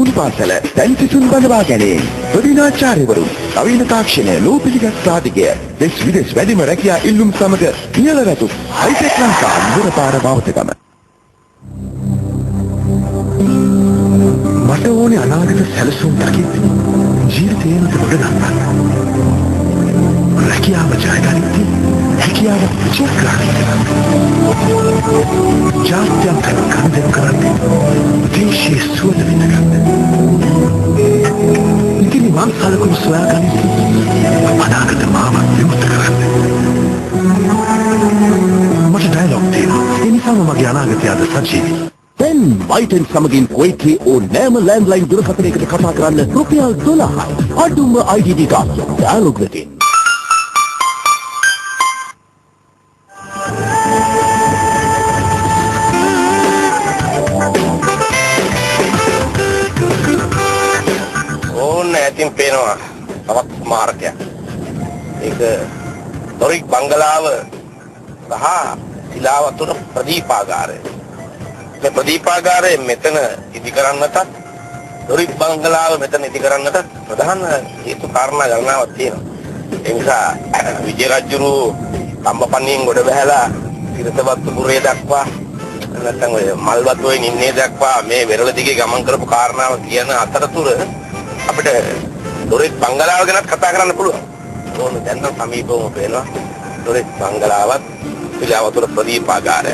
පුහුණු පාසල දැන් සිසුන් බඳවා ගැනීම. ප්‍රවීණාචාර්යවරු නවීන තාක්ෂණය ලෝපිලිගත් සාධකය දෙස් විදෙස් වැඩිම රැකියා ඉල්ලුම් සමග නියල රතු හයිටෙක් ලංකා මුරපාර බවතකම. මට ඕනේ අනාගත සැලසුම් දකිද්දි ජීවිතේම ගොඩනගන්න. රැකියාව ජයගනිද්දී හැකියාව විචක්‍රාණය කරන්න. ජාත්‍යන්තර කන්දෙන් කරන්නේ දේශීය සුවඳ විඳගන්න. ඉතින් මං සලකුණු සොයාගනිද්දී අනාගත මාව විමුක්ත කරන්න. මට ඩයලොග් තියෙනවා. ඒ නිසාම මගේ අනාගතය අද සජීවී. දැන් වයිටන් සමගින් කුවේටේ ඕනෑම ලෑන්ඩ්ලයින් දුරකථනයකට කතා කරන්න රුපියල් 12යි. අඩුම IDD ගාස්තු ඩයලොග් වෙතින්. ඉතින් පේනවා තවත් මාර්ගයක්. ඒක දොරික් බංගලාව සහ සිලාවතුර ප්‍රදීපාගාරය. මේ ප්‍රදීපාගාරය මෙතන ඉදි කරන්නටත් දොරික් බංගලාව මෙතන ඉදි කරන්නට ප්‍රධාන හේතු කාරණා ගණනාවක් තියෙනවා. ඒ නිසා විජය රජුරු කම්බපණියෙන් ගොඩ බැහැලා තිරසවත්තු පුරේ දක්වා නැත්නම් ඔය මල්වතුවේ නින්නේ දක්වා මේ වෙරළ දිගේ ගමන් කරපු කාරණාව කියන අතරතුර අපිට දොරෙක් බංගලාව ගැනත් කතා කරන්න පුළුවන්. ඕන දැන් නම් සමීපවම පේනවා දොරෙක් බංගලාවත් සිලාවතුර ප්‍රදීපාගාරය.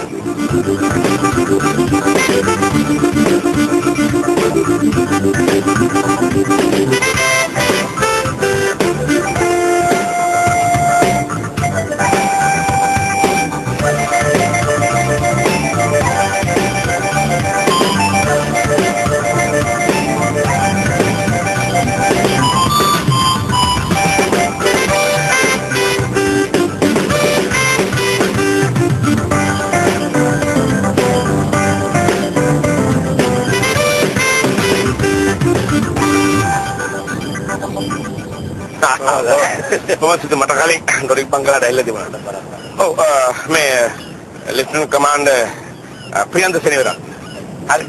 කොහොමද මට කලින් දොරික් බංගලාවට ඇවිල්ලා තිබුණාට. ඔව් මේ ලෙෆ්ටනන්ට් කමාන්ඩර් ප්‍රියන්ත සෙනවිරත්. හරි.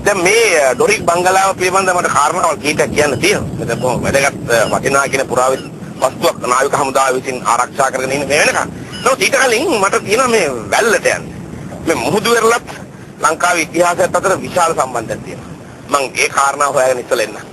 දැන් මේ දොරික් බංගලාව පිළිබඳව මට කාරණාවක් කීයක් කියන්න තියෙනවා. මෙතන කොහොම වැඩගත් වටිනා කියන පුරාවිත් වස්තුවක් නාවික හමුදාව විසින් ආරක්ෂා කරගෙන ඉන්න මේ වෙනකන්. නමුත් ඊට කලින් මට තියෙනවා මේ වැල්ලට යන්න. මේ මුහුදු වෙරළත් ලංකාවේ ඉතිහාසයත් අතර විශාල සම්බන්ධයක් තියෙනවා. මම ඒ කාරණාව හොයාගෙන ඉස්සෙල්ලා එන්න.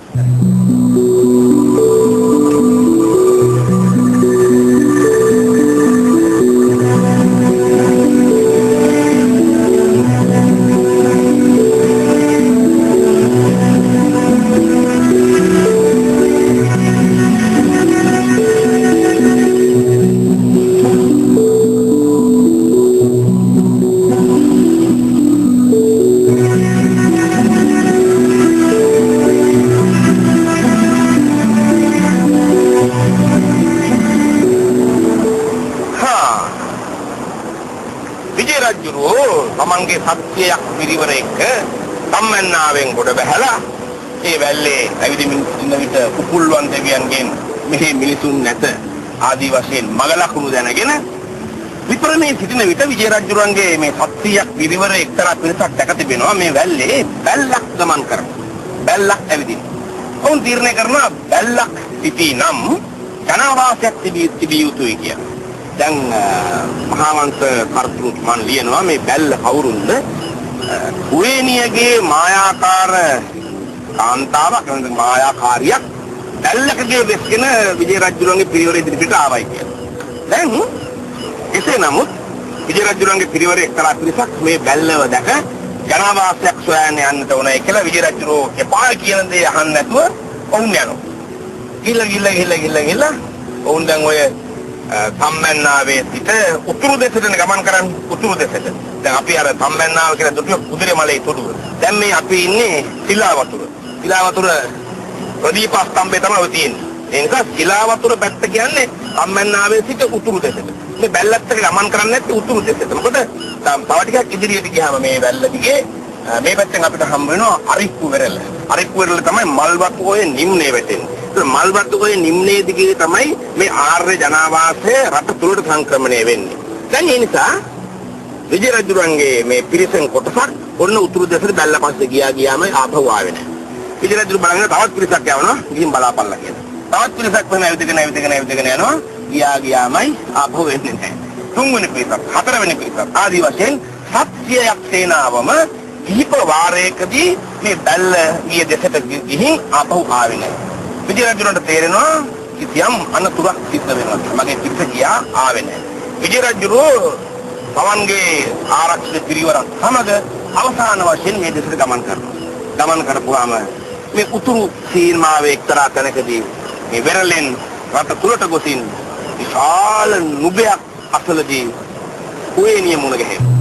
තමන්ගේ සත්‍යයක් පිරිවර එක්ක සම්මන්නාවෙන් ගොඩ බැහැලා ඒ වැල්ලේ ඇවිදින්න ඉන්න විට කුකුල්වන් දෙවියන්ගෙන් මෙහි මිනිසුන් නැත ආදී වශයෙන් මග ලකුණු දැනගෙන විපරණේ සිටින විට විජය රජුරන්ගේ මේ සත්‍යයක් පිරිවර එක්තරා පිරිසක් දැක තිබෙනවා මේ වැල්ලේ බැල්ලක් ගමන් කරනවා. බැල්ලක් ඇවිදින. ඔවුන් තීරණය කරනවා බැල්ලක් සිටී නම් ජනාවාසයක් තිබිය යුතුයි කියලා. දැන් මහාවංශ කර්තෘතුමන් ලියනවා මේ බැල්ල කවුරුන්ද? කුවේණියගේ මායාකාර කාන්තාවක් නැත්නම් මායාකාරියක් බැල්ලකගේ වෙස්ගෙන විජය රජුරන්ගේ පිරිවර ඉදිරියට ආවයි කියලා. දැන් එසේ නමුත් විජය රජුරන්ගේ පිරිවර එක්තරා පිරිසක් මේ බැල්ලව දැක ජනාවාසයක් සොයන්න යන්නට ඕනයි කියලා විජය රජුරෝ එපා කියන දේ අහන්න නැතුව ඔවුන් යනවා. ගිල්ල ඔවුන් දැන් ඔය සම්මන්නාවේ සිට උතුරු දෙසට ගමන් කරන්නේ උතුරු දෙසට. දැන් අපි අර සම්මන්නාව කියලා දුටුව කුදිරේ මලේ තොටුව. දැන් මේ අපි ඉන්නේ සිලාවතුර. සිලාවතුර ප්‍රදීප ස්තම්භය තමයි තියෙන්නේ. ඒ නිසා සිලාවතුර පැත්ත කියන්නේ සම්මන්නාවේ සිට උතුරු දෙසට. මේ බැල්ලත් එක්ක ගමන් කරන්නේ නැත්නම් උතුරු දෙසට. මොකද තව ටිකක් ඉදිරියට ගියාම මේ වැල්ල දිගේ මේ පැත්තෙන් අපිට හම් වෙනවා අරික්කු වෙරළ. අරික්කු වෙරළ තමයි මල්වතුවේ නිම්නේ වැටෙන්නේ. මල්වතුවේ නිම්නේ දිගේ තමයි මේ ආර්ය ජනාවාසය රට තුලට සංක්‍රමණය වෙන්නේ. දැන් ඒ නිසා විජය රජුරන්ගේ මේ පිරිසෙන් කොටසක් ඔන්න උතුරු දෙසට බැල්ල පස්සේ ගියාම ආපහු ආවේ නැහැ. විජේරජු බලන්න තවත් පිරිසක් යවනවා ගිහින් බලාපල්ලා කියලා. තවත් පිරිසක් වෙන ඇවිදගෙන යනවා. ගියාමයි ආපහු වෙන්නේ නැහැ. තුන්වෙනි පිරිසක්, හතරවෙනි පිරිසක් ආදී වශයෙන් 700ක් සේනාවම කිහිප වාරයකදී මේ බැල්ල ගිය දෙසට ගිහින් ආපහු ආවේ නැහැ. විජේරජුන්ට තේරෙනවා කිසියම් අනතුරක් සිද්ධ වෙනවා. මගේ පිරිස ගියා ආවේ නැහැ. විජේරජු පවන්ගේ ආරක්ෂක පිරිවරක් සමග අවසාන වශයෙන් මේ දෙසට ගමන් කරනවා. ගමන් කරපුවාම මේ උතුරු සීමාවේ එක්තරා තැනකදී මේ වෙරළෙන් රට තුලට ගොසින් විශාල නුබයක් අසලදී කුවේනිය මුණ ගැහෙනවා.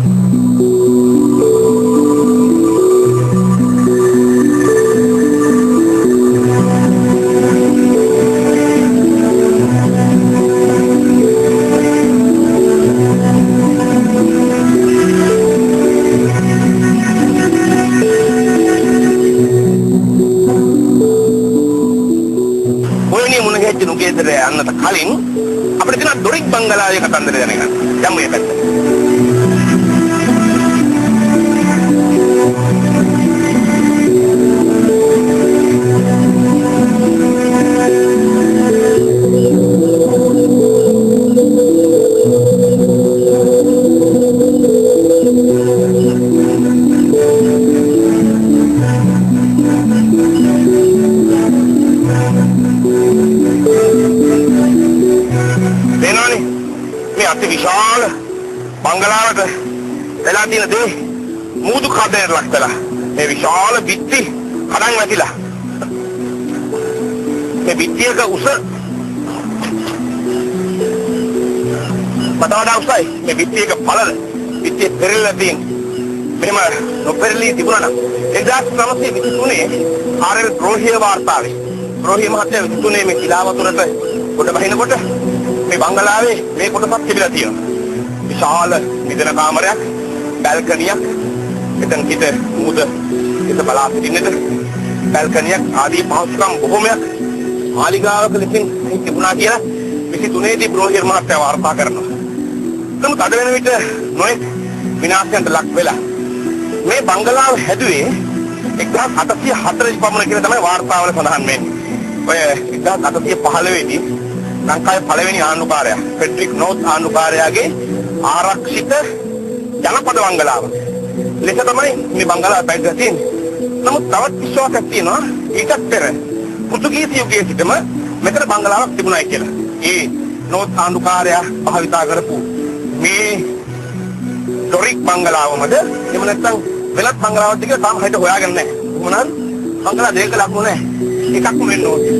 නුගේතර යන්නට කලින් අපිට තියෙන ඩොරික් බංගලාවේ කතන්දරය දැනගන්න. දැන් මේ පැත්ත. අති විශාල බංගලාවට වෙලා තියෙන දේ මූදු කඩේට ලක් වෙලා මේ විශාල බිත්ති කඩන් වැටිලා මේ බිත්තියක උස මතවඩා උසයි මේ බිත්තියක පළල බිත්තිය පෙරලලා තියෙන මෙහෙම නොපෙරළී තිබුණා නම් 1923 ආරෙල් ග්‍රෝහිය වාර්තාවේ ග්‍රෝහිය මහත්තයා 23 මේ කිලාවතුරට ගොඩ බහිනකොට මේ බංගලාවේ මේ කොටසක් තිබිලා තියෙනවා. විශාල නිදන කාමරයක්, බල්කනියක්, එතන හිට මුද ඉත බලා සිටින්නට බල්කනියක් ආදී පහසුකම් බොහොමයක් මාලිගාවක ලෙසින් තිබුණා කියලා 23 දී බ්‍රෝහියර් මහත්තයා වාර්තා කරනවා. නමුත් අද වෙන විට නොයෙක් විනාශයන්ට ලක් වෙලා මේ බංගලාව හැදුවේ 1840 පමණ කියලා තමයි වාර්තාවල සඳහන් වෙන්නේ. ඔය 1815 දී ලංකාවේ පළවෙනි ආණ්ඩුකාරයා ෆෙඩරික් නෝත් ආණ්ඩුකාරයාගේ ආරක්ෂිත ජනපද බංගලාව. ලෙස තමයි මේ බංගලාව පැවැත්ලා තියෙන්නේ. නමුත් තවත් විශ්වාසයක් තියෙනවා ඊටත් පෙර පෘතුගීසි යුගයේ සිටම මෙතන බංගලාවක් තිබුණායි කියලා. ඒ නෝත් ආණ්ඩුකාරයා භාවිතා කරපු මේ ඩොරික් බංගලාවමද එහෙම නැත්නම් වෙනත් බංගලාවක්ද කියලා තාම හිත හොයාගන්න නැහැ. මොනවාද? බංගලා දෙක ලකුණු නැහැ. එකක්ම වෙන්න ඕනේ.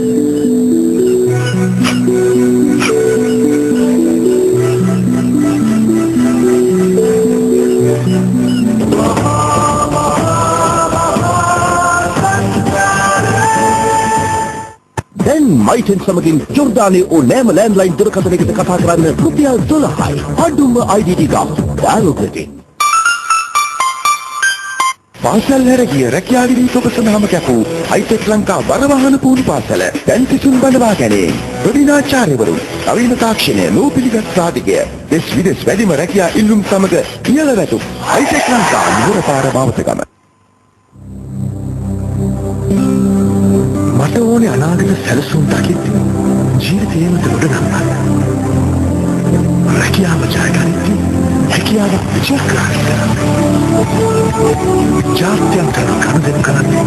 මයිටන් සමගින් ජෝර්දානයේ ඕනෑම ලෑන්ඩ්ලයින් දුරකථනයකට කතා කරන්න රුපියල් 12යි. අඩුම IDD ගාස්තු ඩයලොග්ලටින්. පාසල් හැර ගිය රැකියාවිදී ඔබ සඳහාම කැපූ හයිටෙක් ලංකා වරවාහන පුහුණු පාසල දැන් සිසුන් බඳවා ගැනීම. ප්‍රවීණාචාර්යවරු, නවීන තාක්ෂණය, නූපිළිගත් සාධකය, දෙස් විදෙස් වැඩිම රැකියා ඉල්ලුම් සමග ඉහළ වැටුප් හයිටෙක් ලංකා නුවරපාර බවතගම. මට ඕනේ අනාගත සැලසුම් දකිද්දී ජීවිතේම ගොඩනගන්න. රැකියාව ජයගනිද්දී හැකියාව විචක්‍රාරී කරන්න. ජාත්‍යන්තර කණදෙනු කරන්නේ